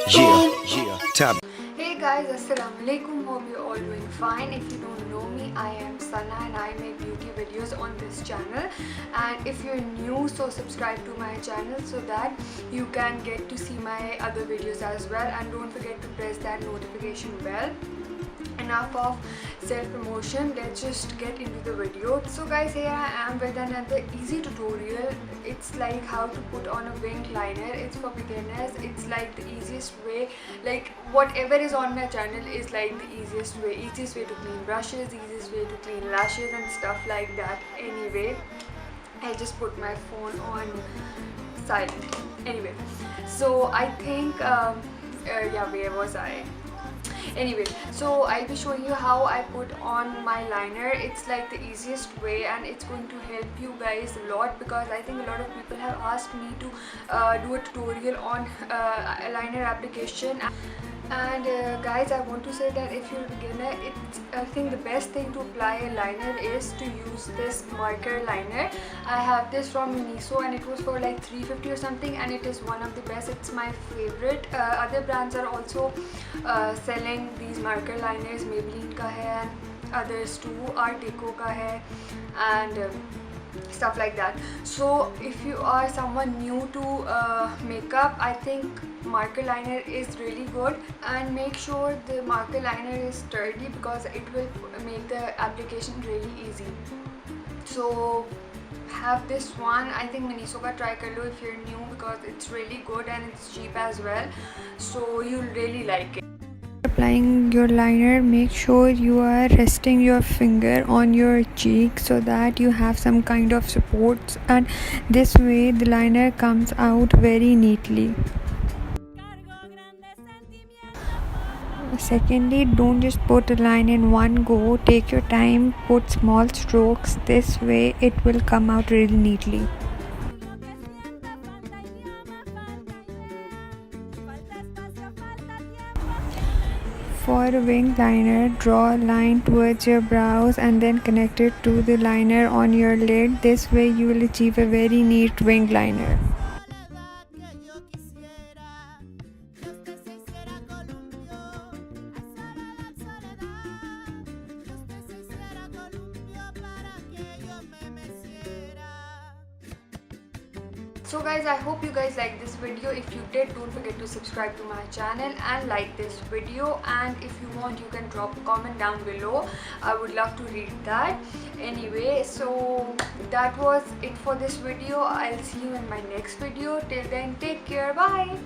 Yeah, top. Hey guys, assalamu alaikum. Hope you're all doing fine. If you don't know me, I am Sana and I make beauty videos on this channel. And if you're new, so subscribe to my channel so that you can get to see my other videos as well. And don't forget to press that notification bell. Enough of self-promotion, let's just get into the video. So guys, here I am with another easy tutorial. It's like how to put on a winged liner. It's for beginners. It's like the easiest way, like whatever is on my channel is like the easiest way to clean brushes, easiest way to clean lashes and stuff like that. Anyway, I just put my phone on silent. Anyway, so I think yeah, where was I? Anyway, so I'll be showing you how I put on my liner. It's like the easiest way and it's going to help you guys a lot, because I think a lot of people have asked me to do a tutorial on liner application. And guys, I want to say that if you're a beginner, I think the best thing to apply a liner is to use this marker liner. I have this from Miniso and it was for like 350 or something, and it is one of the best. It's my favorite. Other brands are also selling these marker liners. Maybelline ka hai, and others too. Art Deco ka hai, and stuff like that. So if you are someone new to makeup, I think marker liner is really good, and make sure the marker liner is sturdy because it will make the application really easy. So have this one. I think Miniso ka try kar lo if you're new, because it's really good and it's cheap as well, so you'll really like it. Applying your liner, make sure you are resting your finger on your cheek so that you have some kind of supports, and this way the liner comes out very neatly. Secondly, don't just put a line in one go. Take your time, put small strokes. This way it will come out really neatly. For a winged liner, draw a line towards your brows and then connect it to the liner on your lid. This way you will achieve a very neat winged liner. So guys, I hope you guys like this video. If you did, don't forget to subscribe to my channel and like this video, and if you want, you can drop a comment down below. I would love to read that. Anyway, so that was it for this video. I'll see you in my next video. Till then, take care. Bye.